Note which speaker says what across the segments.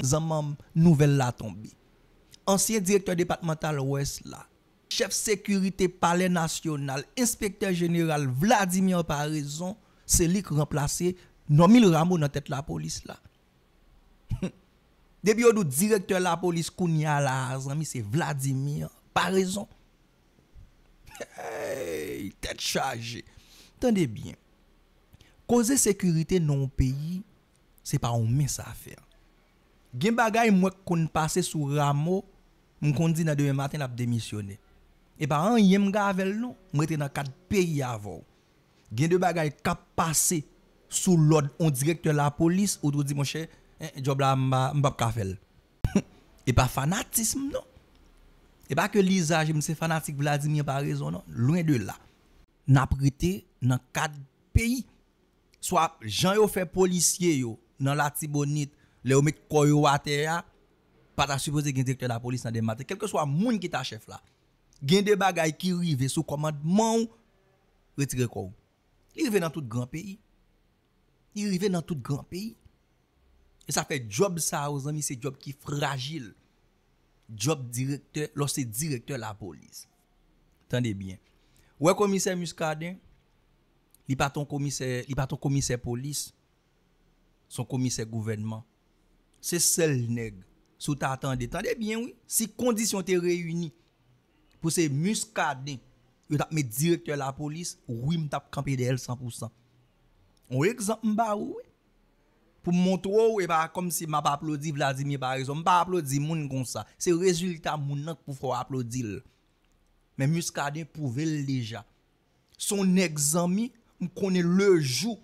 Speaker 1: Zamam, nouvelle la tombée. Ancien directeur départemental ouest là. Chef sécurité palais national, inspecteur général Vladimir Paraison, c'est lui qui remplacé Nomil Rameau dans tête la police là. Depuis au directeur la police Kounia là, c'est Vladimir Paraison. Hey, tête chargée. Attendez bien. Causer sécurité non pays, c'est pas un mince affaire. Gen bagay moi qu'on passe sous Rameau, m'kon dit dans demain matin n'a démissionné. Et pas un yem gavel non, m'était dans 4 pays avant. Gen de bagay k'ap passer sous l'ordre on directeur la police ou dit mon cher, job là m'pa ka faire. Et pas fanatisme non. Et pas que l'usage c'est fanatique Vladimir par raison non, loin de là. N'a prêté dans 4 pays. Soit Jean yo fait policier yo dans la Tibonite, les met koyo à terre, pas ta supposé gen directeur la police dans des matins, quel que soit moun qui ta chef là. Gen de bagay qui rive sous commandement retirer quoi. Il rive dans tout grand pays. Il rive dans tout grand pays. Et ça fait job ça aux amis, c'est job qui fragile. Job directeur, lorsque c'est directeur la police. Attendez bien. Ouais commissaire Muscadin, il pas ton commissaire police, son commissaire gouvernement. C'est seul nèg. Sous t'attendez, attendez bien oui, si conditions te réunies pour ces Muscadin, yo t'a mettre directeur la police, oui m't'a camper d'elle 100%. Un exemple m'ba oui. Pour montrer et pas comme si m'a pas applaudi Vladimir par exemple, pas applaudi moun comme ça. C'est résultat moun pour faut applaudir. Mais Muscadin prouvé déjà. Son ex-ami me connaît le jour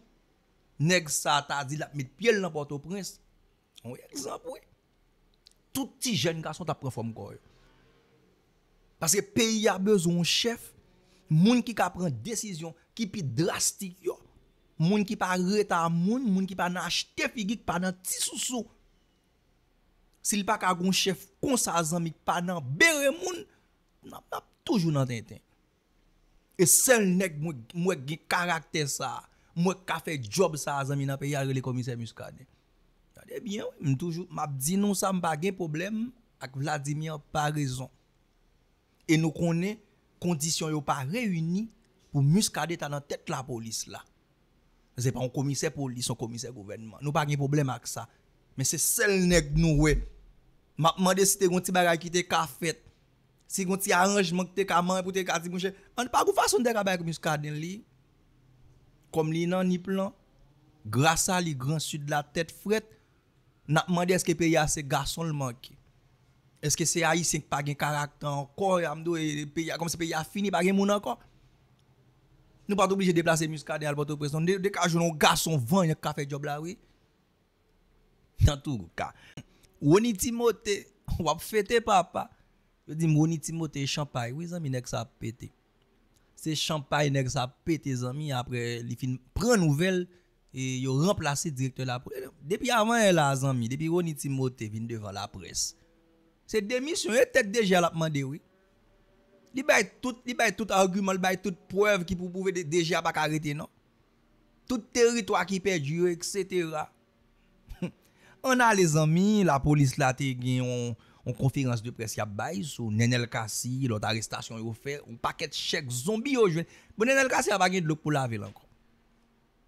Speaker 1: nèg ça t'a dit la mettre pied dans Port-au-Prince. Un exemple oui. Tout petit jeune garçon t'a prend forme corps. Parce que pays a besoin de chef, moun qui ka prend décision qui pi drastique yo. Moun qui pa reta moun qui pa n'acheter figi pa nan ti sous. S'il pa ka gon chef kon sa zanmi pa nan bere moun, n'a toujours nan tintin. Et seul nèg moi gen caractère ça, moi ka fait job ça zanmi nan pays a le commissaire Muscadin. Regardez bien, toujours m'a dit non ça m'pa gen problème avec Vladimir par raison. Et nous connaît conditions yo pas réunies pour Muscadin ta dans tête la police là. C'est pas un commissaire police, un commissaire gouvernement. Nous pas de problème avec ça. Mais c'est seul nèg nous ouais. M'a demandé si te gon ti bagay qui te ka fait. Si gon ti arrangement qui te ka man pour te ka di mon cher. On pas gon façon de ka avec Muscadin li. Comme li nan ni plan. Grâce à li grand sud la tête frette. N'a demandé est-ce que pays a ces garçons le manqué. Est-ce que c'est haïtien qui pas gen caractère encore amdo et pays comme ce pays a fini pas gen moun encore. Nous pas obligé de déplacer Muscadin à Port-au-Prince. Dès qu'un jour un garçon vend un café job là oui. Dans tout cas. Woni Timothée, ou a fêter papa. Je dis Woni Timothée champagne. Oui, zami nek ça pété. C'est champagne nek ça pété zami après il fin prend nouvelle et yo remplacer directeur la police. Depuis avant là zami, depuis Woni Timothée vient devant la presse. C'est démission et tête déjà l'a demandé oui. Il bail tout argument, il bail toute preuve qui pour prouver déjà pas arrêter non. Tout territoire qui perdu etc. On a les amis, la police là te gen on conférence de presse y a bail sur Nenel Kassi, l'autre arrestation yo fait, un paquet de chèques zombie yo joine. Bon Nenel Kassi a pas gen de l'eau pour laver encore.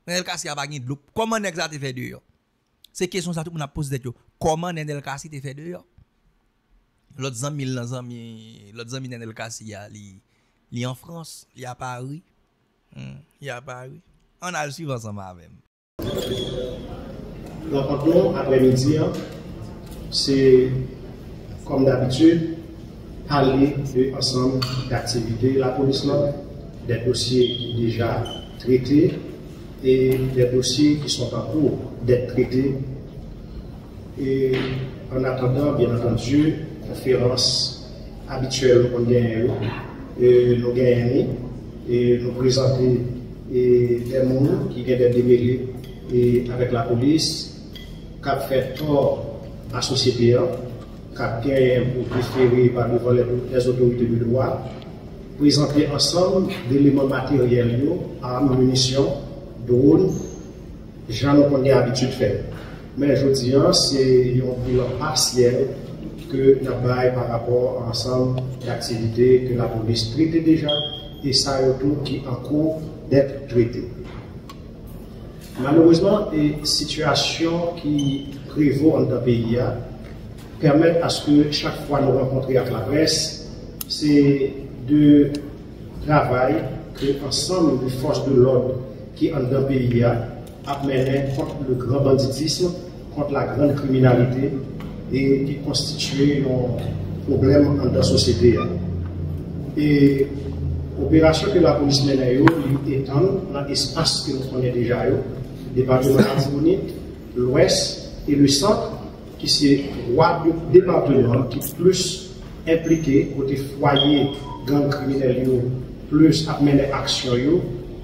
Speaker 1: Nenel Kassi a pas gen de l'eau. Comment nèg ça te fait dehors? C'est question ça tout moun a posé tête yo. Comment Nenel Kassi te fait dehors? L'autre ami Nenel Kassi li en France, il à Paris. Il à Paris. On a le suivre ensemble avec.
Speaker 2: Donc nous après-midi, c'est comme d'habitude parler de ensemble d'activités de la police là, des dossiers déjà traités et des dossiers qui sont en cours d'être traités. Et en attendant, bien entendu, conférence habituelle qu'on gagne, nous gagnons et nous présenter des gens qui viennent d'être démêlés et avec la police, qui a fait tort à la société, qui a gagné pour préférer par devant les autorités de droit, présenter ensemble d'éléments matériels, armes, munitions, drones, gens qu'on a l'habitude de faire. mais je dis, c'est un bilan partiel que nous avons par rapport à l'ensemble d'activités que la police traite déjà et ça tout qui est en cours d'être traité. Malheureusement, les situations qui prévaut dans le pays permettent à ce que chaque fois nous rencontrions avec la presse, c'est de travail que l'ensemble des forces de l'ordre qui sont dans le pays a mené contre le grand banditisme, contre la grande criminalité et qui constitue un problème dans la société. Et l'opération que la police mène étend dans l'espace que nous connaissons déjà, le département Artibonite, l'Ouest et le centre, qui sont trois départements qui sont plus impliqués côté foyer, gang criminel, plus à mener action,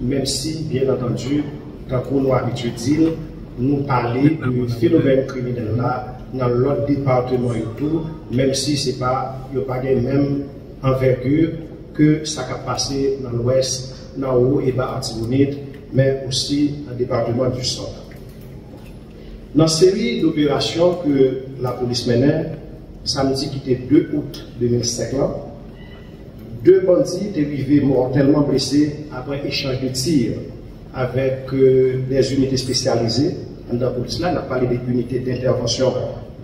Speaker 2: même si, bien entendu, quand on a l'habitude de dire, nous parler du phénomène criminel là dans l'autre département et tout, même si ce n'est pas la même envergure que ça a passé dans l'ouest, dans le haut et bas Artibonite, mais aussi dans le département du centre. Dans la série d'opérations que la police menait, samedi qui était 2 août 2005, deux bandits étaient arrivés mortellement blessés après échange de tirs avec des unités spécialisées. Dans la police, là, on a parlé des unités d'intervention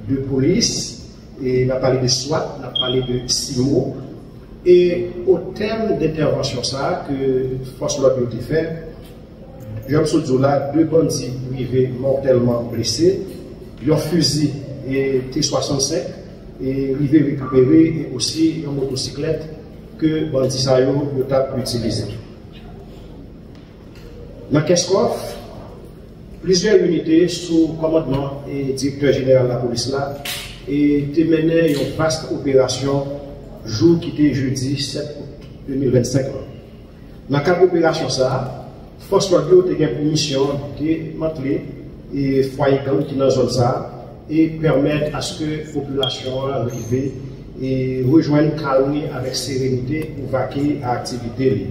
Speaker 2: de police, et on a parlé de SWAT, on a parlé de SIMO. Et au terme d'intervention ça, que Force L'Ordre a fait, Jean Soudjoula, deux bandits arrivés mortellement blessés, leur fusil et T65, et arrivés récupérés, et aussi une motocyclette que bandits Sayo ont utilisé. Dans Keskov, plusieurs unités sous commandement et directeur général de la police là et mené une vaste opération jour qui était jeudi 7 août 2025. Dans le cadre de l'opération ça, Force L'Ordre a eu pour mission de manteler et foyer gang qui dans la zone ça et permettre à ce que la population arrive et rejoigne calme avec sérénité pour vaquer à l'activité.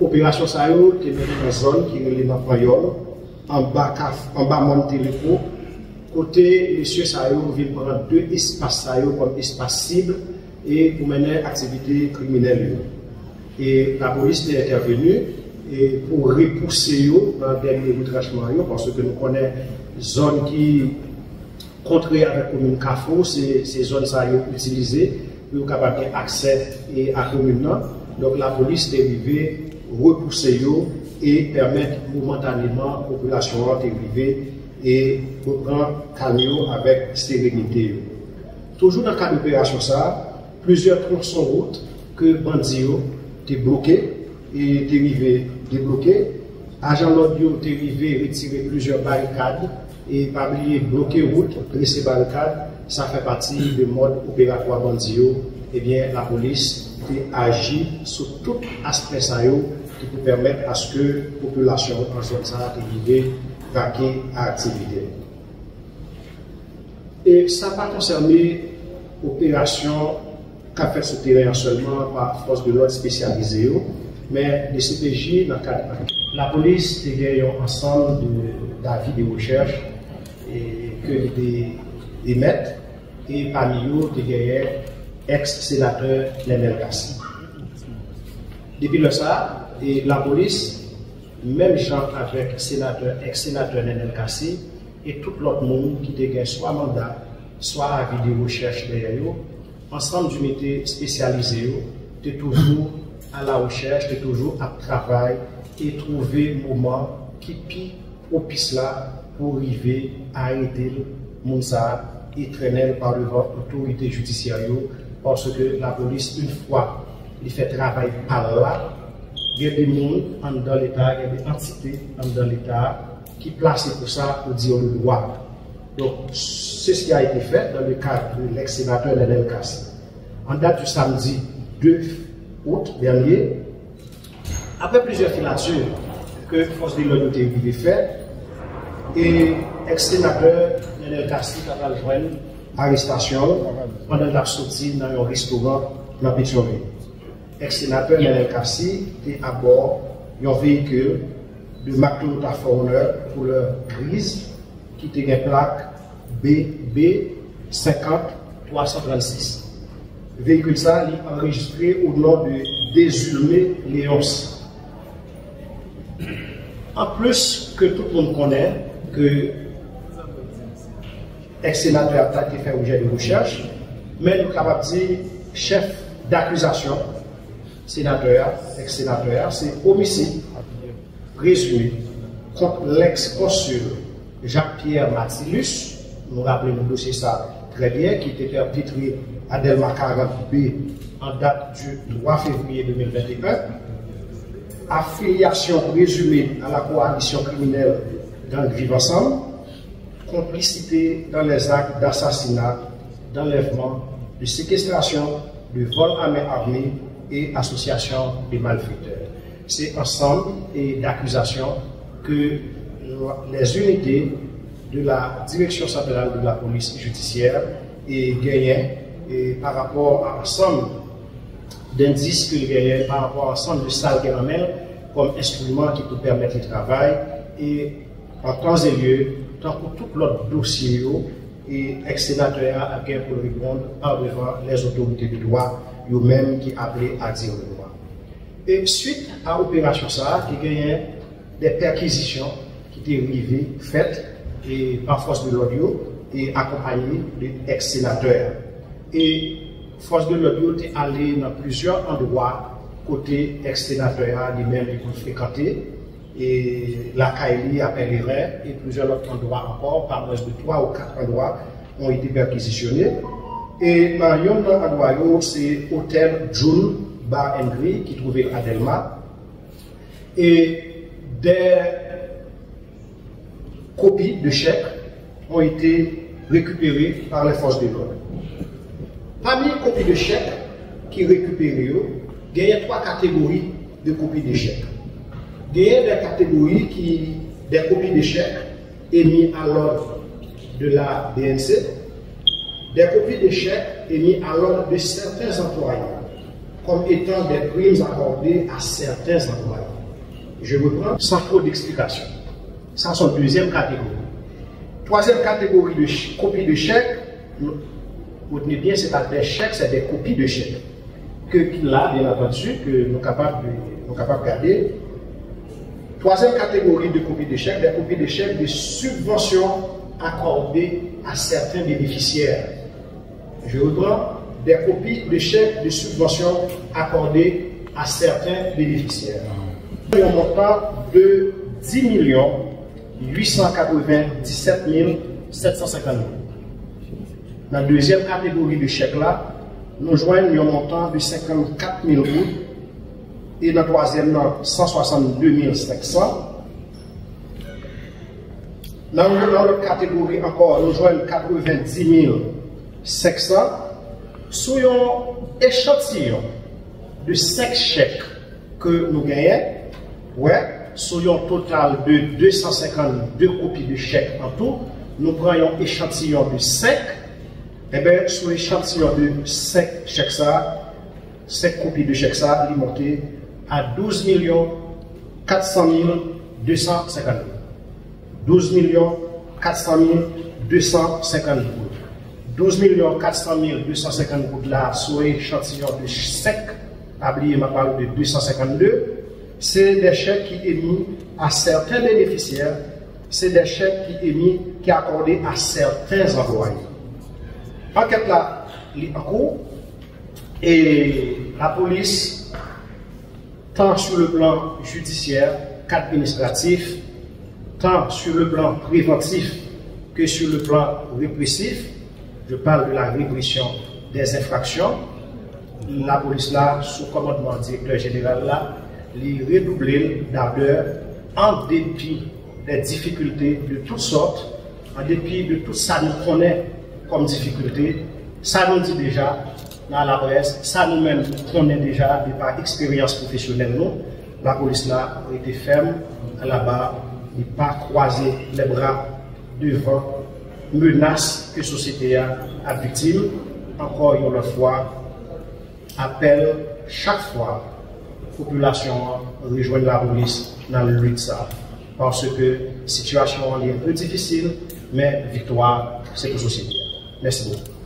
Speaker 2: L'opération ça a été menée dans la zone qui est dans Payol, en bas monter le pot. Côté monsieur Sayo vient prendre deux espaces Sayo comme espace cible et pour mener activité criminelle. Et la police est intervenue et pour repousser dans le dernier retranchement parce que nous connaissons zone qui contraire avec la commune Carrefour, ces zones Sayo utilisées pour capable accès à la commune. Donc la police est arrivée repousser et permettre momentanément la population d'arriver et reprendre camion avec sérénité. Toujours dans le cadre d'opération ça, plusieurs tronçons routes que bandits étaient bloqués et étaient arrivés débloqués. Agent L'Ordre est arrivé retirer plusieurs barricades et pas oublier bloquer route, dresser barricades, ça fait partie du mode opératoire bandits. Eh bien la police agit sur tout aspect ça qui peut permettre à ce que la population en zone ça arrive vaquer à l'activité. Et ça n'a pas concerné l'opération qu'a fait ce terrain seulement par force de l'ordre spécialisée, mais les CPJ dans le cadre de la police a gagné un ensemble d'avis de recherche et que des émettent et parmi eux a gagné ex-sénateur Nenel Kassi. Depuis le ça, et la police, même gens avec sénateur, ex-sénateur Nenel Kassi et tout l'autre monde qui a gagné soit mandat, soit avis de recherche derrière eux, ensemble d'unités spécialisées, de toujours à la recherche, de toujours à travail et trouver un moment qui pique au piste là pour arriver à aider le monde et traîner par devant l'autorité judiciaire parce que la police, une fois, il fait travail par là, il y a des gens dans l'État, il y a des entités dans l'État qui placent pour ça pour dire le droit. Donc, c'est ce qui a été fait dans le cadre de l'ex-sénateur Nenel Kassi. En date du samedi 2 août dernier, après plusieurs filatures que Force de l'Ordre a fait, et ex-sénateur Nenel Kassi a rejoint l'arrestation pendant la sortie dans un restaurant dans Pétionville. Ex-sénateur Nenel Kassi était à bord d'un véhicule de McLaren Forerunner couleur grise qui était une plaque BB 50336. Le véhicule ça est enregistré au nom de Désulmé Léonce. En plus que tout le monde connaît que ex-sénateur a été fait objet de recherche, mais nous sommes capables de dire chef d'accusation, sénateur, ex-sénateur, c'est homicide présumé contre l'ex-consul Jacques-Pierre Mathilus. Nous rappelons le dossier ça très bien, qui était perpétré à Delma 40B en date du 3 février 2021. Affiliation présumée à la coalition criminelle Gang Vivre Ensemble, complicité dans les actes d'assassinat, d'enlèvement, de séquestration, de vol à main armée et association de malfaiteurs. C'est ensemble et d'accusations que les unités de la direction centrale de la police judiciaire et gagné par rapport à l'ensemble d'indices qu'ils gagnent, par rapport à l'ensemble de salles qu'ils amènent comme instrument qui peut permettre le travail et en temps et lieu, tant que tout l'autre dossier et ex-sénateur a bien pour répondre par devant les autorités du droit, eux-mêmes qui appelaient à dire le droit. Et suite à l'opération ça, qui gagnait des perquisitions qui étaient arrivées, faites et par force de l'audio et accompagnées d'ex-sénateurs. Et force de l'audio est allée dans plusieurs endroits côté ex-sénateur lui-même qui fréquenté et la Kaili à Pèlerin et plusieurs autres endroits encore, par moins de 3 ou 4 endroits ont été perquisitionnés. Et dans un endroit, c'est l'hôtel June Bar and Grill qui trouvait à Delma. Et des copies de chèques ont été récupérées par les forces de l'ordre. Parmi les copies de chèques qui récupérées, il y a 3 catégories de copies de chèques. Il y a des catégories des copies de chèques émises à l'ordre de la BNC, des copies de chèques émises à l'ordre de certains employés, comme étant des primes accordées à certains employés. Je reprends sans trop d'explications. Ça, c'est une deuxième catégorie. Troisième catégorie de copies de chèques, retenez bien, c'est pas des chèques, c'est des copies de chèques. Que là, bien entendu, que nous sommes capables de garder. Troisième catégorie de copies de chèques, des copies de chèques de subventions accordées à certains bénéficiaires. Je reprends des copies de chèques de subventions accordées à certains bénéficiaires. Un montant de 10 897 750 euros. Dans la deuxième catégorie de chèques là, nous joignons un montant de 54 000 euros. Et dans la troisième, 162 500. Dans l'autre catégorie encore, nous joignons 90 500. Sur un échantillon de 5 chèques que nous gagnons, sur un total de 252 copies de chèques en tout, nous prenons un échantillon de 5. Et bien, sur l'échantillon de 5 chèques, 5 copies de chèques, il est monté à 12 400 250 euros. 12 400 250 euros. 12 400 250 euros là, sur l'échantillon de 5, oubliez ma parole de 252, c'est des chèques qui émis à certains bénéficiaires, c'est des chèques qui émis, qui accordés à certains employés. Enquête là, il est en cours, et la police, tant sur le plan judiciaire qu'administratif, tant sur le plan préventif que sur le plan répressif, je parle de la répression des infractions, la police là, sous commandement du directeur général là, les redoubler d'ardeur en dépit des difficultés de toutes sortes, en dépit de tout ça nous connaît comme difficulté, ça nous dit déjà dans la presse, ça nous-mêmes connaît déjà de par expérience professionnelle, nous, la police là a été ferme à la barre, n'est pas croiser les bras devant menaces que la société a victime. Encore une fois, appelle chaque fois la population rejoindre la police dans le lutte ça. Parce que la situation est un peu difficile, mais victoire, c'est pour la société. Merci beaucoup.